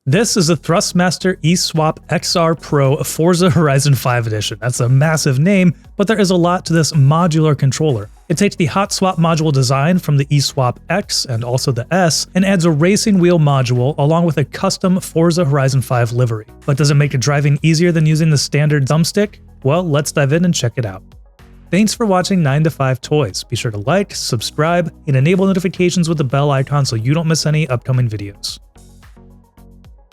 This is a Thrustmaster ESWAP XR Pro Forza Horizon 5 Edition. That's a massive name, but there is a lot to this modular controller. It takes the hot swap module design from the ESWAP X and also the S and adds a racing wheel module along with a custom Forza Horizon 5 livery. But does it make driving easier than using the standard thumbstick? Well, let's dive in and check it out. Thanks for watching 9 to 5 Toys. Be sure to like, subscribe, and enable notifications with the bell icon so you don't miss any upcoming videos.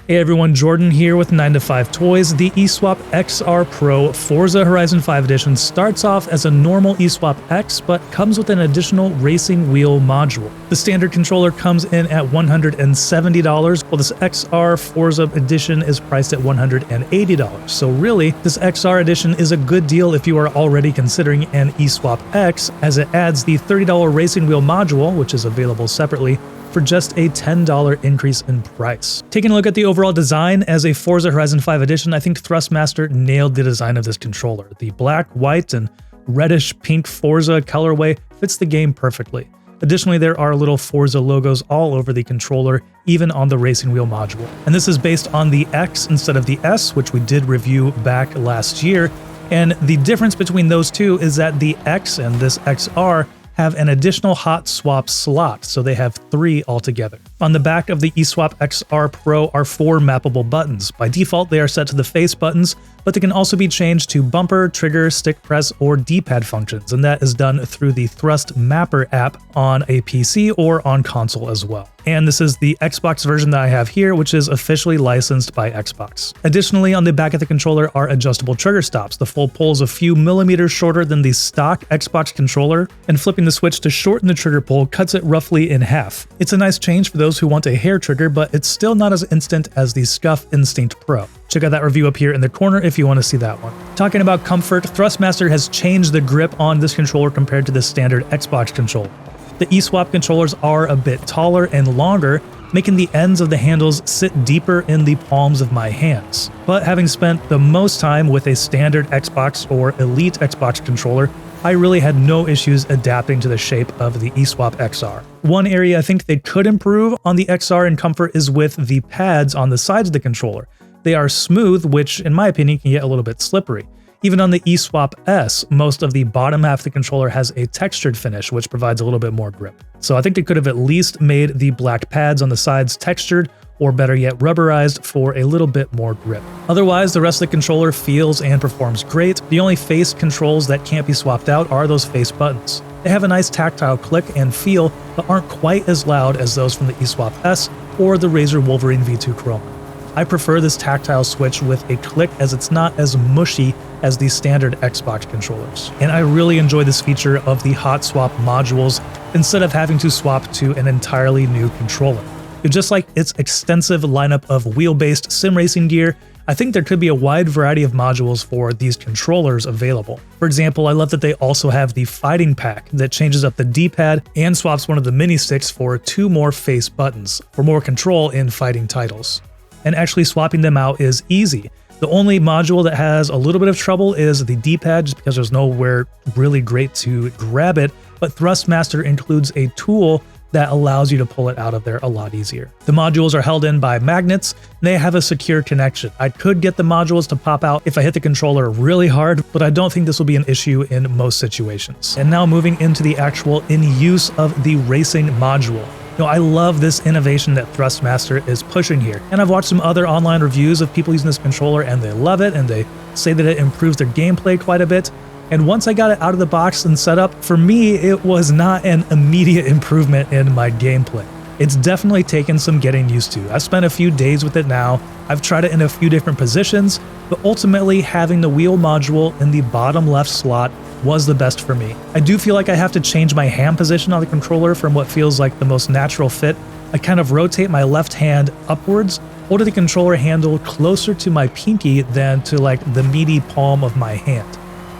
Hey everyone, Jordan here with 9 to 5 Toys. The ESWAP XR Pro Forza Horizon 5 Edition starts off as a normal ESWAP X, but comes with an additional racing wheel module. The standard controller comes in at $170, while this XR Forza Edition is priced at $180. So really, this XR Edition is a good deal if you are already considering an ESWAP X, as it adds the $30 racing wheel module, which is available separately, for just a $10 increase in price. Taking a look at the overall design as a Forza Horizon 5 Edition, I think Thrustmaster nailed the design of this controller. The black, white, and reddish pink Forza colorway fits the game perfectly. Additionally, there are little Forza logos all over the controller, even on the racing wheel module. And this is based on the X instead of the S, which we did review back last year. And the difference between those two is that the X and this XR have an additional hot swap slot, so they have 3 altogether. On the back of the ESWAP XR Pro are 4 mappable buttons. By default, they are set to the face buttons, but they can also be changed to bumper, trigger, stick press, or D-pad functions, and that is done through the Thrustmaster app on a PC or on console as well. And this is the Xbox version that I have here, which is officially licensed by Xbox. Additionally, on the back of the controller are adjustable trigger stops. The full pull is a few millimeters shorter than the stock Xbox controller, and flipping the switch to shorten the trigger pull cuts it roughly in half. It's a nice change for those who want a hair trigger, but it's still not as instant as the Scuff Instinct Pro. Check out that review up here in the corner if you want to see that one. Talking about comfort, Thrustmaster has changed the grip on this controller compared to the standard Xbox controller. The ESWAP controllers are a bit taller and longer, making the ends of the handles sit deeper in the palms of my hands. But having spent the most time with a standard Xbox or Elite Xbox controller, I really had no issues adapting to the shape of the ESWAP XR. One area I think they could improve on the XR in comfort is with the pads on the sides of the controller. They are smooth, which in my opinion can get a little bit slippery. Even on the ESWAP S, most of the bottom half of the controller has a textured finish, which provides a little bit more grip. So I think they could have at least made the black pads on the sides textured, or better yet, rubberized for a little bit more grip. Otherwise, the rest of the controller feels and performs great. The only face controls that can't be swapped out are those face buttons. They have a nice tactile click and feel, but aren't quite as loud as those from the ESWAP S or the Razer Wolverine V2 Chroma. I prefer this tactile switch with a click as it's not as mushy as the standard Xbox controllers. And I really enjoy this feature of the hot swap modules instead of having to swap to an entirely new controller. Just like its extensive lineup of wheel-based sim racing gear, I think there could be a wide variety of modules for these controllers available. For example, I love that they also have the fighting pack that changes up the D-pad and swaps one of the mini sticks for 2 more face buttons for more control in fighting titles. And actually swapping them out is easy. The only module that has a little bit of trouble is the D-pad, just because there's nowhere really great to grab it, but Thrustmaster includes a tool that allows you to pull it out of there a lot easier. The modules are held in by magnets, and they have a secure connection. I could get the modules to pop out if I hit the controller really hard, but I don't think this will be an issue in most situations. And now moving into the actual in-use of the racing module. I love this innovation that Thrustmaster is pushing here, and I've watched some other online reviews of people using this controller and they love it, and they say that it improves their gameplay quite a bit. And once I got it out of the box and set up, for me, it was not an immediate improvement in my gameplay. It's definitely taken some getting used to. I've spent a few days with it now. I've tried it in a few different positions, but ultimately having the wheel module in the bottom left slot was the best for me. I do feel like I have to change my hand position on the controller from what feels like the most natural fit. I kind of rotate my left hand upwards, holding the controller handle closer to my pinky than to like the meaty palm of my hand.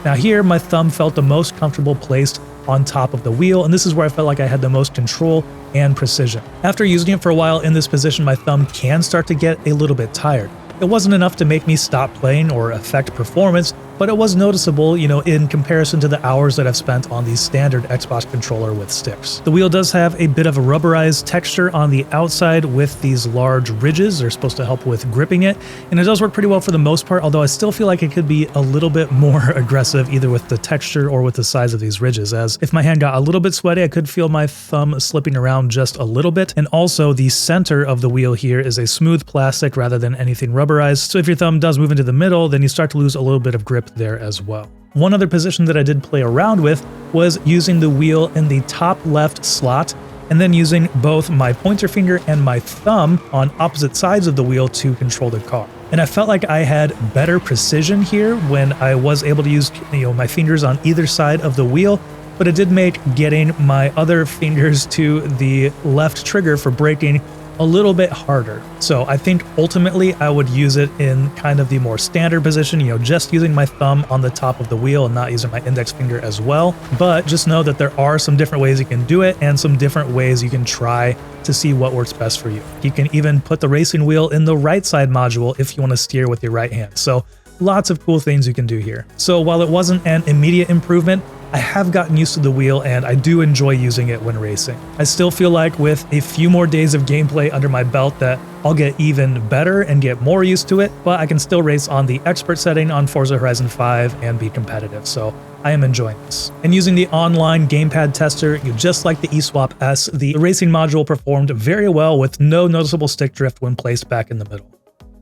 Now here, my thumb felt the most comfortable placed on top of the wheel, and this is where I felt like I had the most control and precision. After using it for a while in this position, my thumb can start to get a little bit tired. It wasn't enough to make me stop playing or affect performance, but it was noticeable, in comparison to the hours that I've spent on the standard Xbox controller with sticks. The wheel does have a bit of a rubberized texture on the outside with these large ridges. They're supposed to help with gripping it, and it does work pretty well for the most part, although I still feel like it could be a little bit more aggressive either with the texture or with the size of these ridges, as if my hand got a little bit sweaty, I could feel my thumb slipping around just a little bit. And also the center of the wheel here is a smooth plastic rather than anything rubberized, so if your thumb does move into the middle, then you start to lose a little bit of grip there as well. One other position that I did play around with was using the wheel in the top left slot and then using both my pointer finger and my thumb on opposite sides of the wheel to control the car. And I felt like I had better precision here when I was able to use my fingers on either side of the wheel, but it did make getting my other fingers to the left trigger for braking a little bit harder. So I think ultimately I would use it in kind of the more standard position, just using my thumb on the top of the wheel and not using my index finger as well. But just know that there are some different ways you can do it and some different ways you can try to see what works best for you. You can even put the racing wheel in the right side module if you want to steer with your right hand. So lots of cool things you can do here. So while it wasn't an immediate improvement, I have gotten used to the wheel and I do enjoy using it when racing. I still feel like with a few more days of gameplay under my belt that I'll get even better and get more used to it, but I can still race on the expert setting on Forza Horizon 5 and be competitive, so I am enjoying this. And using the online gamepad tester, just like the ESWAP S, the racing module performed very well with no noticeable stick drift when placed back in the middle.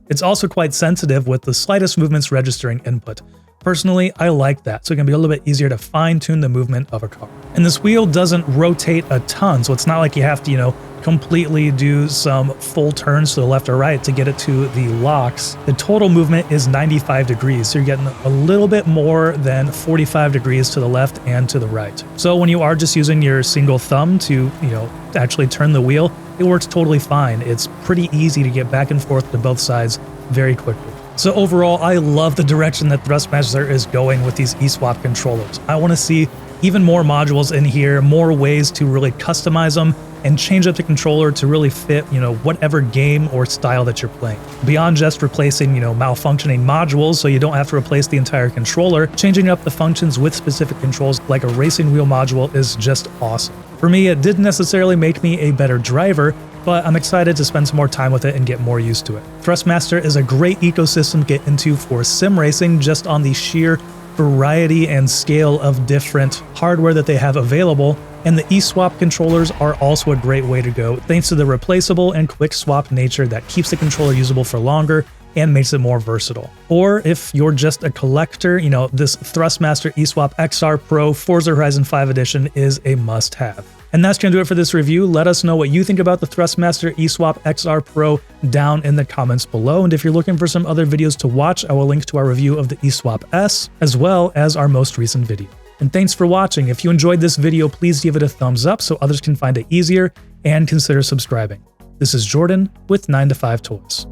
It's also quite sensitive with the slightest movements registering input. Personally, I like that, so it can be a little bit easier to fine-tune the movement of a car. And this wheel doesn't rotate a ton, so it's not like you have to, completely do some full turns to the left or right to get it to the locks. The total movement is 95 degrees, so you're getting a little bit more than 45 degrees to the left and to the right. So when you are just using your single thumb to, actually turn the wheel, it works totally fine. It's pretty easy to get back and forth to both sides very quickly. So overall, I love the direction that Thrustmaster is going with these ESWAP controllers. I want to see even more modules in here, more ways to really customize them and change up the controller to really fit, whatever game or style that you're playing. Beyond just replacing, malfunctioning modules so you don't have to replace the entire controller, changing up the functions with specific controls like a racing wheel module is just awesome. For me, it didn't necessarily make me a better driver, but I'm excited to spend some more time with it and get more used to it. Thrustmaster is a great ecosystem to get into for sim racing just on the sheer variety and scale of different hardware that they have available, and the ESWAP controllers are also a great way to go thanks to the replaceable and quick swap nature that keeps the controller usable for longer and makes it more versatile. Or if you're just a collector, this Thrustmaster ESWAP XR Pro Forza Horizon 5 Edition is a must-have. And that's going to do it for this review. Let us know what you think about the Thrustmaster ESWAP XR Pro down in the comments below. And if you're looking for some other videos to watch, I will link to our review of the ESWAP S, as well as our most recent video. And thanks for watching. If you enjoyed this video, please give it a thumbs up so others can find it easier, and consider subscribing. This is Jordan with 9to5 Toys.